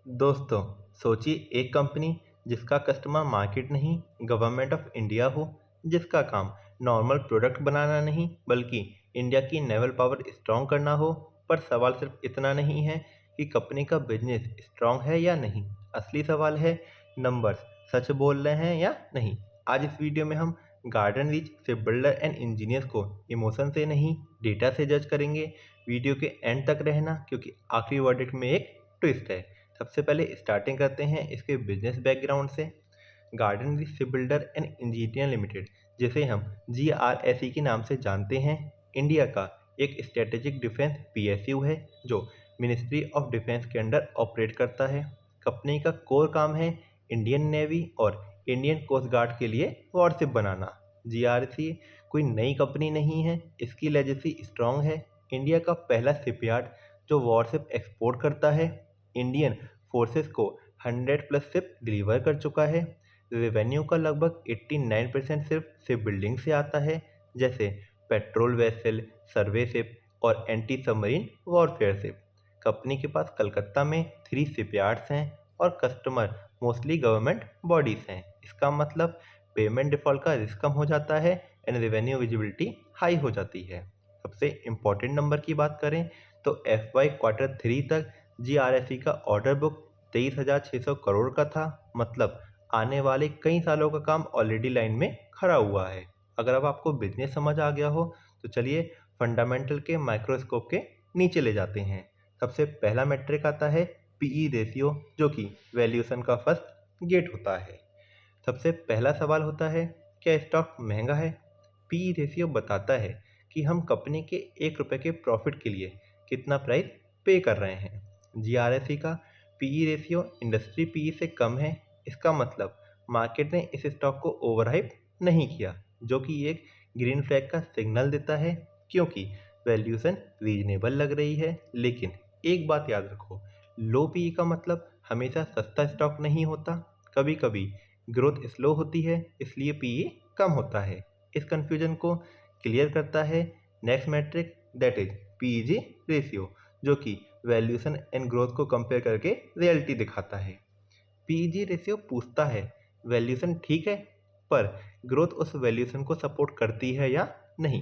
दोस्तों, सोचिए एक कंपनी जिसका कस्टमर मार्केट नहीं, गवर्नमेंट ऑफ इंडिया हो, जिसका काम नॉर्मल प्रोडक्ट बनाना नहीं बल्कि इंडिया की नेवल पावर स्ट्रॉन्ग करना हो। पर सवाल सिर्फ इतना नहीं है कि कंपनी का बिजनेस स्ट्रॉन्ग है या नहीं। असली सवाल है नंबर्स सच बोल रहे हैं या नहीं। आज इस वीडियो में हम गार्डन रीच से बिल्डर एंड इंजीनियर्स को इमोशन से नहीं, डेटा से जज करेंगे। वीडियो के एंड तक रहना क्योंकि आखिरी वर्डिक्ट में एक ट्विस्ट है। सबसे पहले स्टार्टिंग करते हैं इसके बिजनेस बैकग्राउंड से। Garden reach shipbuilder and engineer limited, जिसे हम GRSE के नाम से जानते हैं, इंडिया का एक स्ट्रेटेजिक डिफेंस PSU है जो मिनिस्ट्री ऑफ डिफेंस के अंडर ऑपरेट करता है। कंपनी का कोर काम है इंडियन नेवी और इंडियन कोस्ट गार्ड के लिए वॉरशिप बनाना। GRSE कोई नई कंपनी नहीं है, इसकी लेजेसी स्ट्रॉन्ग है। इंडिया का पहला शिपयार्ड जो वॉरशिप एक्सपोर्ट करता है, इंडियन फोर्सेस को 100 प्लस शिप डिलीवर कर चुका है। रेवेन्यू का लगभग 89% सिर्फ शिप बिल्डिंग से आता है, जैसे पेट्रोल वेसल, सर्वे शिप और anti submarine warfare ship. Company के पास कलकत्ता में 3 शिपयार्ड्स हैं और कस्टमर मोस्टली गवर्नमेंट बॉडीज हैं। इसका मतलब पेमेंट डिफॉल्ट का रिस्क कम हो जाता है एंड रेवेन्यू विजिबिलिटी हाई हो जाती है। सबसे इम्पॉर्टेंट नंबर की बात करें तो FY क्वार्टर 3 तक GRSE का ऑर्डर बुक 23,600 करोड़ का था। मतलब आने वाले कई सालों का काम ऑलरेडी लाइन में खड़ा हुआ है। अगर अब आपको बिजनेस समझ आ गया हो तो चलिए फंडामेंटल के माइक्रोस्कोप के नीचे ले जाते हैं। सबसे पहला मेट्रिक आता है PE रेशियो, जो कि वैल्यूएशन का फर्स्ट गेट होता है। सबसे पहला सवाल होता है, क्या स्टॉक महंगा है? PE रेशियो बताता है कि हम कंपनी के 1 रुपये के प्रॉफिट के लिए कितना प्राइस पे कर रहे हैं। GRSE का PE रेशियो इंडस्ट्री PE से कम है। इसका मतलब मार्केट ने इस स्टॉक को ओवरहाइप नहीं किया, जो कि एक ग्रीन फ्लैग का सिग्नल देता है क्योंकि वैल्यूएशन रीजनेबल लग रही है। लेकिन एक बात याद रखो, लो PE का मतलब हमेशा सस्ता स्टॉक नहीं होता। कभी कभी ग्रोथ स्लो होती है इसलिए PE कम होता है। इस कंफ्यूजन को क्लियर करता है next metric, that is PEG ratio, जो कि वैल्यूएशन एंड ग्रोथ को कंपेयर करके रियलिटी दिखाता है। PEG रेशियो पूछता है वैल्यूएशन ठीक है, पर ग्रोथ उस वैल्यूएशन को सपोर्ट करती है या नहीं।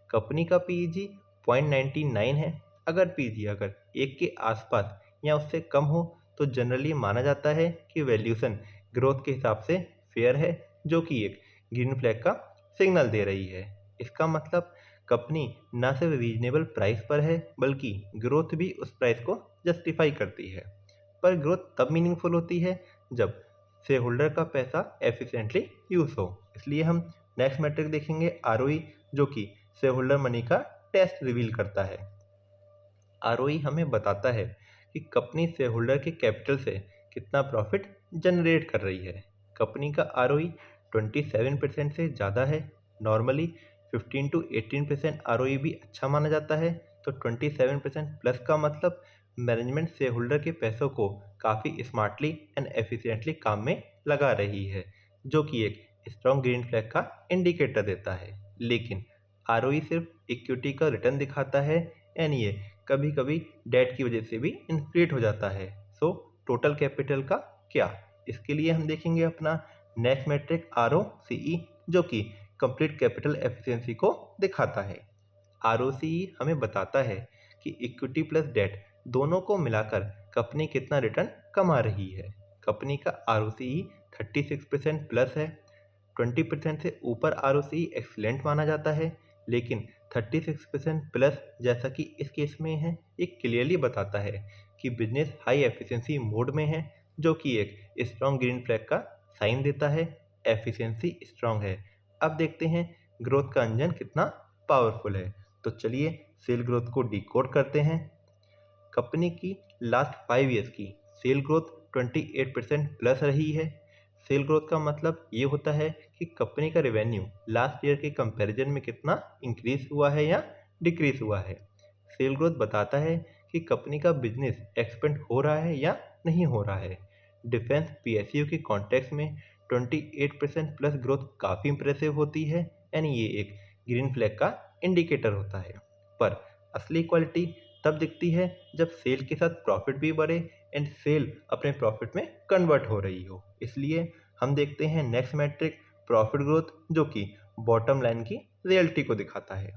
कंपनी का PEG 0.99 है। अगर PEG अगर 1 के आसपास या उससे कम हो तो जनरली माना जाता है कि वैल्यूएशन ग्रोथ के हिसाब से फेयर है, जो कि एक ग्रीन फ्लैग का सिग्नल दे रही है। इसका मतलब कंपनी न सिर्फ रीजनेबल प्राइस पर है बल्कि ग्रोथ भी उस प्राइस को जस्टिफाई करती है। पर ग्रोथ तब मीनिंगफुल होती है जब शेयर होल्डर का पैसा एफिशिएंटली यूज हो। इसलिए हम नेक्स्ट मैट्रिक देखेंगे ROE, जो कि शेयर होल्डर मनी का टेस्ट रिवील करता है। ROE हमें बताता है कि कंपनी शेयर होल्डर के कैपिटल से कितना प्रॉफिट जनरेट कर रही है। कंपनी का ROE 27% से ज़्यादा है। नॉर्मली 15 to 18% ROE भी अच्छा माना जाता है, तो 27% प्लस का मतलब मैनेजमेंट शेयर होल्डर के पैसों को काफ़ी स्मार्टली एंड एफिशिएंटली काम में लगा रही है, जो कि एक स्ट्रॉन्ग ग्रीन फ्लैग का इंडिकेटर देता है। लेकिन ROE सिर्फ इक्विटी का रिटर्न दिखाता है एंड ये कभी कभी डेट की वजह से भी इन्फ्लेट हो जाता है। सो टोटल कैपिटल का क्या? इसके लिए हम देखेंगे अपना नेक्स्ट मैट्रिक ROCE, जो कि कंप्लीट कैपिटल एफिशिएंसी को दिखाता है। ROCE हमें बताता है कि इक्विटी प्लस डेट दोनों को मिलाकर कंपनी कितना रिटर्न कमा रही है। कंपनी का ROCE 36% प्लस है। 20% से ऊपर ROCE एक्सीलेंट माना जाता है, लेकिन 36% प्लस जैसा कि इस केस में है, ये क्लियरली बताता है कि बिजनेस हाई एफिशिएंसी मोड में है, जो कि एक स्ट्रॉन्ग ग्रीन फ्लैग का साइन देता है। एफिशिएंसी स्ट्रॉन्ग है। अब देखते हैं ग्रोथ का इंजन कितना पावरफुल है। तो चलिए सेल ग्रोथ को डिकोड करते हैं। कंपनी की लास्ट 5 ईयर्स की सेल ग्रोथ 28% प्लस रही है। सेल ग्रोथ का मतलब ये होता है कि कंपनी का रेवेन्यू लास्ट ईयर के कंपैरिजन में कितना इंक्रीज हुआ है या डिक्रीज हुआ है। सेल ग्रोथ बताता है कि कंपनी का बिजनेस एक्सपेंड हो रहा है या नहीं हो रहा है। डिफेंस PSU के कॉन्टेक्स्ट में 28% प्लस ग्रोथ काफ़ी इंप्रेसिव होती है एंड ये एक ग्रीन फ्लैग का इंडिकेटर होता है। पर असली क्वालिटी तब दिखती है जब सेल के साथ प्रॉफिट भी बढ़े एंड सेल अपने प्रॉफिट में कन्वर्ट हो रही हो। इसलिए हम देखते हैं नेक्स्ट मैट्रिक प्रॉफिट ग्रोथ, जो कि बॉटम लाइन की रियलिटी को दिखाता है।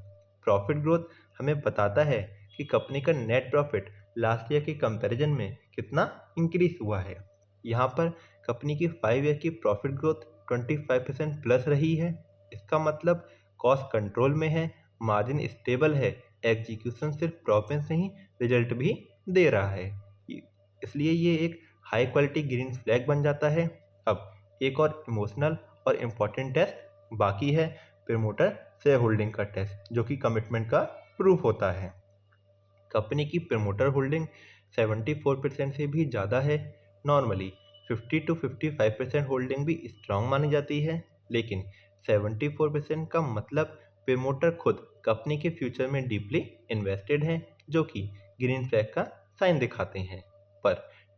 प्रॉफिट ग्रोथ हमें बताता है कि कंपनी का नेट प्रॉफिट लास्ट ईयर के कंपैरिजन में कितना इंक्रीज हुआ है। यहाँ पर कंपनी की 5 ईयर की प्रॉफिट ग्रोथ 25% प्लस रही है। इसका मतलब कॉस्ट कंट्रोल में है, मार्जिन स्टेबल है, एग्जीक्यूशन सिर्फ प्रॉफिट नहीं रिजल्ट भी दे रहा है। इसलिए ये एक हाई क्वालिटी ग्रीन फ्लैग बन जाता है। अब एक और इमोशनल और इम्पोर्टेंट टेस्ट बाकी है, प्रमोटर शेयर होल्डिंग का टेस्ट, जो कि कमिटमेंट का प्रूफ होता है। कंपनी की प्रमोटर होल्डिंग 74% से भी ज़्यादा है। नॉर्मली 50 to 55% होल्डिंग भी स्ट्रांग मानी जाती है, लेकिन 74% का मतलब प्रमोटर खुद कंपनी के फ्यूचर में डीपली इन्वेस्टेड हैं, जो कि ग्रीन फ्लैग का साइन दिखाते हैं। पर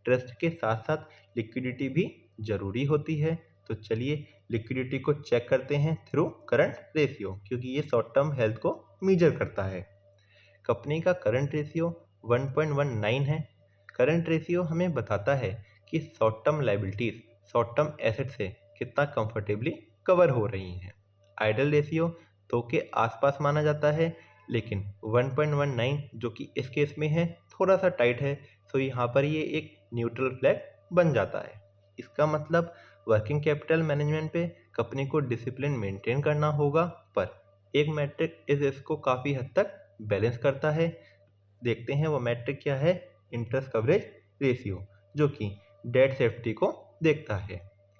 ट्रस्ट के साथ साथ लिक्विडिटी भी ज़रूरी होती है। तो चलिए लिक्विडिटी को चेक करते हैं थ्रू करंट रेशियो, क्योंकि ये शॉर्ट टर्म हेल्थ को मेजर करता है। कंपनी का करंट रेशियो 1.19 है। करंट रेशियो हमें बताता है कि short term liabilities short term asset से कितना कंफर्टेबली कवर हो रही हैं। आइडल रेशियो 2 के आसपास माना जाता है, लेकिन 1.19 जो कि इस केस में है थोड़ा सा टाइट है, तो यहाँ पर ये एक न्यूट्रल फ्लैग बन जाता है। इसका मतलब वर्किंग कैपिटल मैनेजमेंट पे कंपनी को डिसिप्लिन मेंटेन करना होगा, पर एक मैट्रिक इस इसको काफ़ी हद तक बैलेंस करता है। देखते हैं वो मैट्रिक क्या है, इंटरेस्ट कवरेज रेशियो, जो कि डेट सेफ्टी को देखता है।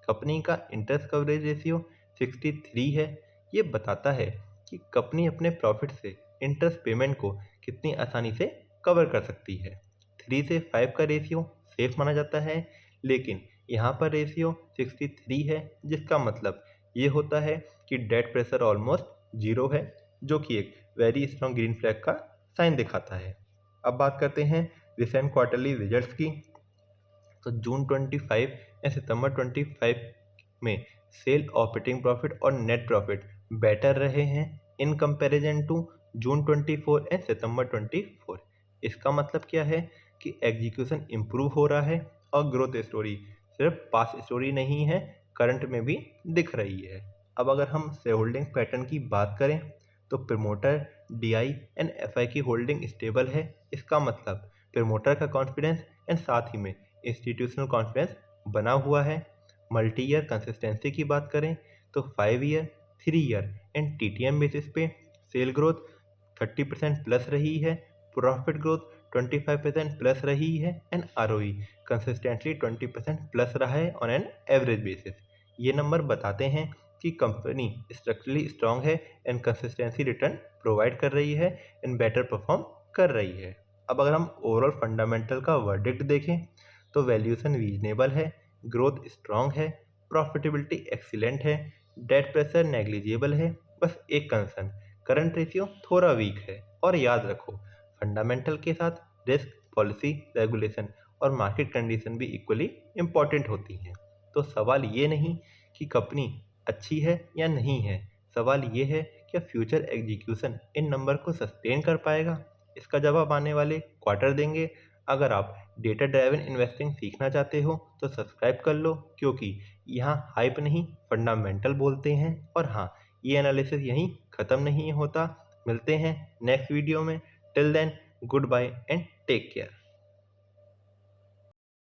कंपनी का इंटरेस्ट कवरेज रेशियो 63 है। ये बताता है कि कंपनी अपने प्रॉफिट से इंटरेस्ट पेमेंट को कितनी आसानी से कवर कर सकती है। 3 से 5 का रेशियो सेफ माना जाता है, लेकिन यहाँ पर रेशियो 63 है, जिसका मतलब ये होता है कि डेट प्रेशर ऑलमोस्ट जीरो है, जो कि एक वेरी स्ट्रॉन्ग ग्रीन फ्लैग का साइन दिखाता है। अब बात करते हैं रिसेंट क्वार्टरली रिजल्ट्स की। तो जून 25 या सितंबर 25 में सेल, ऑपरेटिंग प्रॉफिट और नेट प्रॉफिट बेटर रहे हैं in comparison to June 24 and September 24। इसका मतलब क्या है कि एग्जीक्यूशन इम्प्रूव हो रहा है और ग्रोथ स्टोरी सिर्फ पास स्टोरी नहीं है, करंट में भी दिख रही है। अब अगर हम शेयर होल्डिंग पैटर्न की बात करें तो प्रमोटर, डीआई एंड एफआई की होल्डिंग स्टेबल है। इसका मतलब प्रमोटर का कॉन्फिडेंस एंड साथ ही में इंस्टीट्यूशनल कॉन्फिडेंस बना हुआ है। मल्टी ईयर कंसिस्टेंसी की बात करें तो 5 year, 3 year and TTM basis पे सेल ग्रोथ 30% प्लस रही है, प्रॉफिट ग्रोथ 25% प्लस रही है एंड आरओई कंसिस्टेंटली 20% प्लस रहा है ऑन एन एवरेज बेसिस। ये नंबर बताते हैं कि कंपनी स्ट्रक्चरली स्ट्रांग है एंड कंसिस्टेंसी रिटर्न प्रोवाइड कर रही है एंड बेटर परफॉर्म कर रही है। अब अगर हम ओवरऑल फंडामेंटल का वर्डिक्ट देखें तो वैल्यूएशन रीजनेबल है, ग्रोथ स्ट्रांग है, प्रॉफिटेबिलिटी एक्सीलेंट है, डेट प्रेशर नेग्लिजिबल है। बस एक कंसर्न, करंट रेशियो थोड़ा वीक है। और याद रखो, फंडामेंटल के साथ रिस्क, पॉलिसी, रेगुलेशन और मार्केट कंडीशन भी इक्वली इम्पॉर्टेंट होती हैं। तो सवाल ये नहीं कि कंपनी अच्छी है या नहीं है, सवाल ये है क्या फ्यूचर एग्जीक्यूशन इन नंबर को सस्टेन कर पाएगा। इसका जवाब आने वाले क्वार्टर देंगे। अगर आप डेटा ड्राइवन इन्वेस्टिंग सीखना चाहते हो तो सब्सक्राइब कर लो, क्योंकि यहाँ हाइप नहीं फंडामेंटल बोलते हैं। और हाँ, ये एनालिसिस यहीं ख़त्म नहीं होता। मिलते हैं नेक्स्ट वीडियो में। Till then, goodbye and take care.